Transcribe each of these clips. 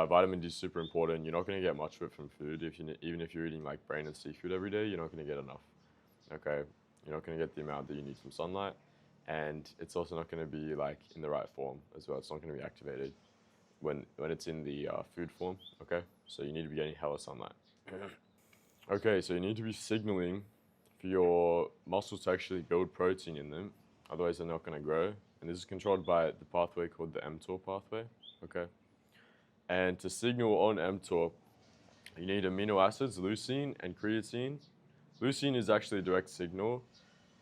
Vitamin D is super important. You're not going to get much of it from food. Even if you're eating like brain and seafood every day, you're not going to get enough. Okay, you're not going to get the amount that you need from sunlight, and it's also not going to be like in the right form as well. It's not going to be activated when it's in the food form. Okay, so you need to be getting hella sunlight. Okay, so you need to be signaling for your muscles to actually build protein in them. Otherwise, they're not going to grow. And this is controlled by the pathway called the mTOR pathway. Okay, and to signal on mTOR, you need amino acids, leucine and creatine. Leucine is actually a direct signal.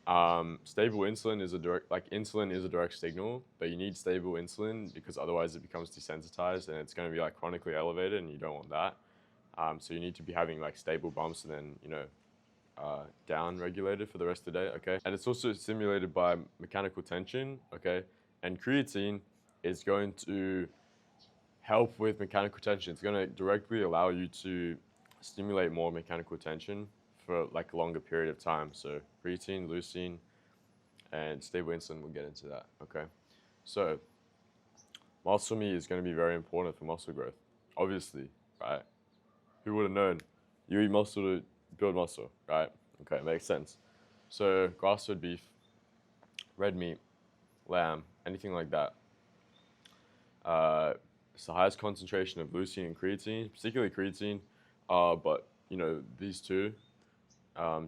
Stable insulin is insulin is a direct signal, but you need stable insulin because otherwise it becomes desensitized and it's going to be like chronically elevated, and you don't want that. So you need to be having like stable bumps and then down regulated for the rest of the day. Okay, and it's also stimulated by mechanical tension. Okay, and creatine is going to help with mechanical tension. It's going to directly allow you to stimulate more mechanical tension for like a longer period of time. So creatine, leucine, and stable insulin, we'll get into that. Okay, so muscle meat is going to be very important for muscle growth, obviously, right? Who would have known? You eat muscle to build muscle, right? Okay, makes sense. So grass-fed beef, red meat, lamb, anything like that. It's the highest concentration of leucine and creatine, particularly creatine. But these two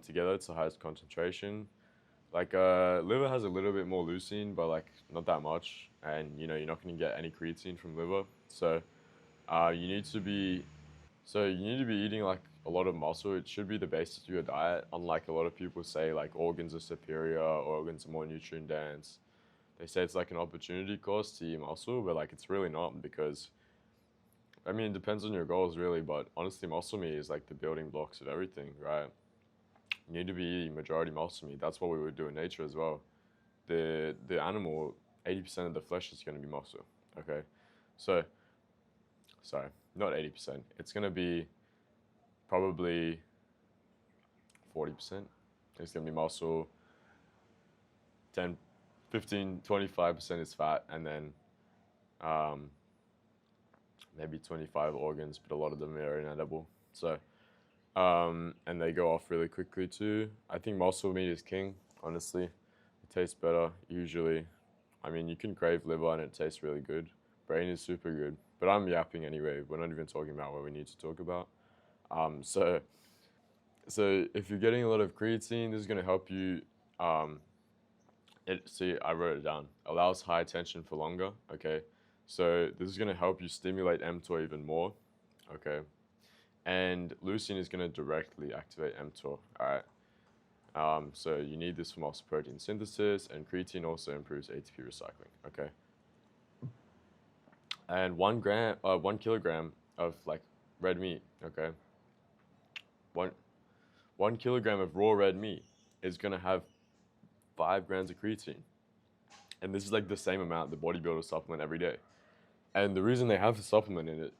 together, it's the highest concentration. Like liver has a little bit more leucine, but like not that much. And you're not going to get any creatine from liver. So you need to be eating like a lot of muscle. It should be the basis of your diet. Unlike a lot of people say like organs are superior, organs are more nutrient dense. They say it's like an opportunity cost to eat muscle, but like it's really not, because I mean it depends on your goals really, but honestly muscle meat is like the building blocks of everything, right? You need to be eating majority muscle meat. That's what we would do in nature as well. The animal, 80% of the flesh is going to be muscle. Okay, so sorry, not 80%. It's going to be probably 40%. It's going to be muscle. 10, 15, 25% is fat, and then maybe 25 organs, but a lot of them are inedible. So, and they go off really quickly too. I think muscle meat is king, honestly. It tastes better, usually. I mean, you can crave liver and it tastes really good. Brain is super good. But I'm yapping anyway. We're not even talking about what we need to talk about. So if you're getting a lot of creatine, this is going to help you. See, I wrote it down. Allows high tension for longer. Okay, so this is going to help you stimulate mTOR even more. Okay, and leucine is going to directly activate mTOR. All right. So you need this for muscle protein synthesis, and creatine also improves ATP recycling. Okay. And 1 kilogram of like red meat. Okay. One kilogram of raw red meat is going to have 5 grams of creatine. And this is like the same amount the bodybuilders supplement every day. And the reason they have the supplement in it,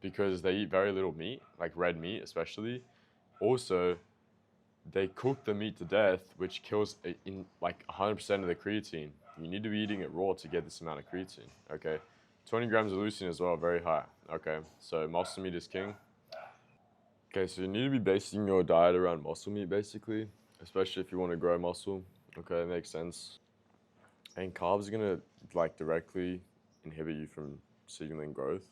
because they eat very little meat, like red meat especially. Also, they cook the meat to death, which kills in like 100% of the creatine. You need to be eating it raw to get this amount of creatine, okay? 20 grams of leucine as well, very high, okay? So muscle meat is king. Okay, so you need to be basing your diet around muscle meat, basically, especially if you want to grow muscle. Okay, that makes sense. And carbs are gonna like directly inhibit you from signaling growth,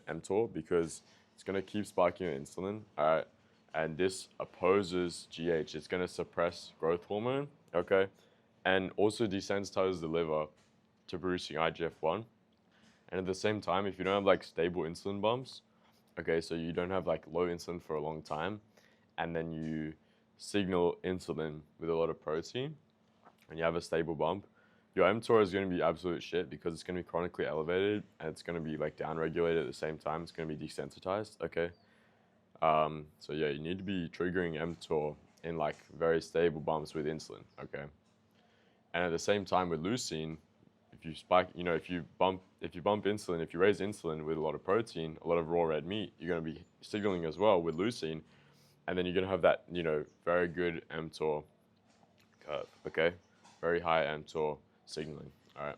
mTOR, because it's gonna keep spiking your insulin. All right, and this opposes GH. It's gonna suppress growth hormone. Okay, and also desensitizes the liver to producing IGF-1. And at the same time, if you don't have like stable insulin bumps, okay, so you don't have like low insulin for a long time, and then you signal insulin with a lot of protein, and you have a stable bump, your mTOR is going to be absolute shit because it's going to be chronically elevated and it's going to be like downregulated at the same time. It's going to be desensitized, okay? So yeah, you need to be triggering mTOR in like very stable bumps with insulin, okay? And at the same time with leucine, if you spike, if you bump insulin, if you raise insulin with a lot of protein, a lot of raw red meat, you're going to be signaling as well with leucine, and then you're going to have that, very good mTOR curve, okay? Very high mTOR signaling, all right?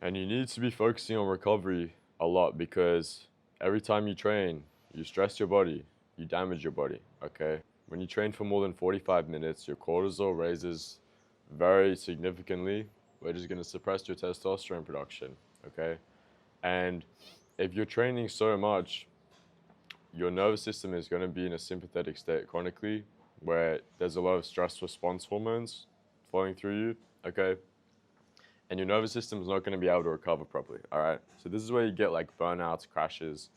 And you need to be focusing on recovery a lot because every time you train, you stress your body, you damage your body, okay? When you train for more than 45 minutes, your cortisol raises very significantly, which is going to suppress your testosterone production, okay? And if you're training so much, your nervous system is going to be in a sympathetic state chronically, where there's a lot of stress response hormones flowing through you, okay? And your nervous system is not going to be able to recover properly, all right? So this is where you get like burnouts, crashes,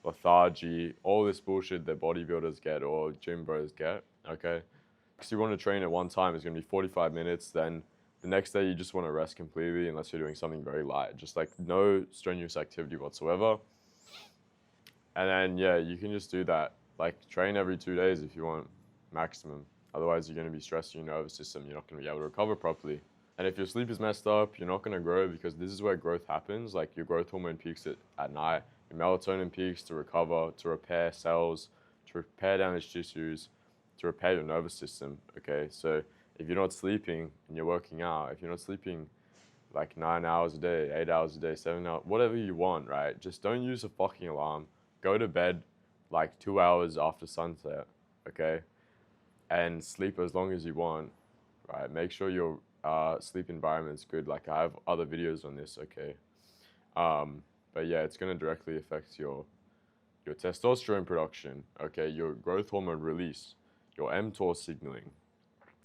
lethargy, all this bullshit that bodybuilders get or gym bros get, okay? Because you want to train at one time, it's going to be 45 minutes, then the next day you just want to rest completely unless you're doing something very light, just like no strenuous activity whatsoever. And then, yeah, you can just do that. Like, train every 2 days if you want, maximum. Otherwise, you're going to be stressing your nervous system. You're not going to be able to recover properly. And if your sleep is messed up, you're not going to grow because this is where growth happens. Like, your growth hormone peaks at night. Your melatonin peaks to recover, to repair cells, to repair damaged tissues, to repair your nervous system, okay? So if you're not sleeping and you're working out, if you're not sleeping like 9 hours a day, 8 hours a day, 7 hours, whatever you want, right? Just don't use a fucking alarm. Go to bed like 2 hours after sunset, okay? And sleep as long as you want, right? Make sure your sleep environment is good. Like I have other videos on this, okay? But yeah, it's gonna directly affect your testosterone production, okay? Your growth hormone release, your mTOR signaling,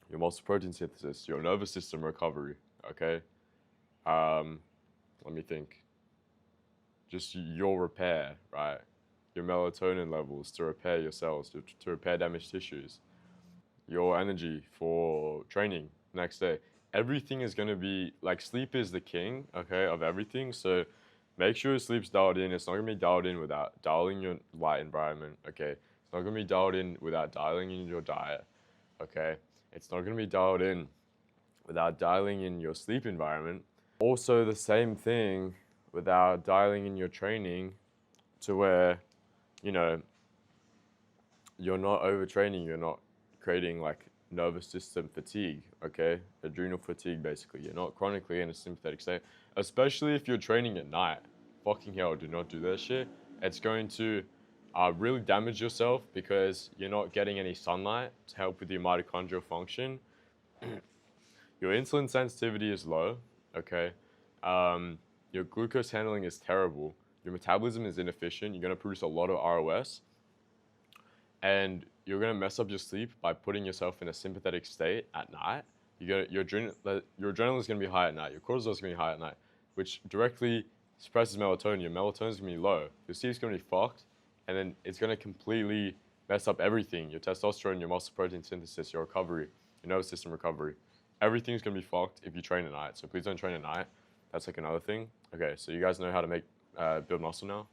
your muscle protein synthesis, your nervous system recovery, okay? Let me think. Just your repair, right? Your melatonin levels to repair your cells, to repair damaged tissues, your energy for training next day. Everything is going to be like sleep is the king, okay, of everything. So make sure your sleep's dialed in. It's not going to be dialed in without dialing your light environment, okay? It's not going to be dialed in without dialing in your diet, okay? It's not going to be dialed in without dialing in your sleep environment. Also, the same thing without dialing in your training to where, you know, you're not overtraining, you're not creating like nervous system fatigue, okay? Adrenal fatigue, basically. You're not chronically in a sympathetic state, especially if you're training at night. Fucking hell, do not do that shit. It's going to really damage yourself because you're not getting any sunlight to help with your mitochondrial function. Your insulin sensitivity is low, okay? Your glucose handling is terrible. Your metabolism is inefficient. You're going to produce a lot of ROS. And you're going to mess up your sleep by putting yourself in a sympathetic state at night. Your adrenaline is going to be high at night. Your cortisol is going to be high at night, which directly suppresses melatonin. Your melatonin is going to be low. Your sleep's going to be fucked. And then it's going to completely mess up everything. Your testosterone, your muscle protein synthesis, your recovery, your nervous system recovery. Everything's going to be fucked if you train at night. So please don't train at night. That's like another thing. Okay, so you guys know how to build muscle now?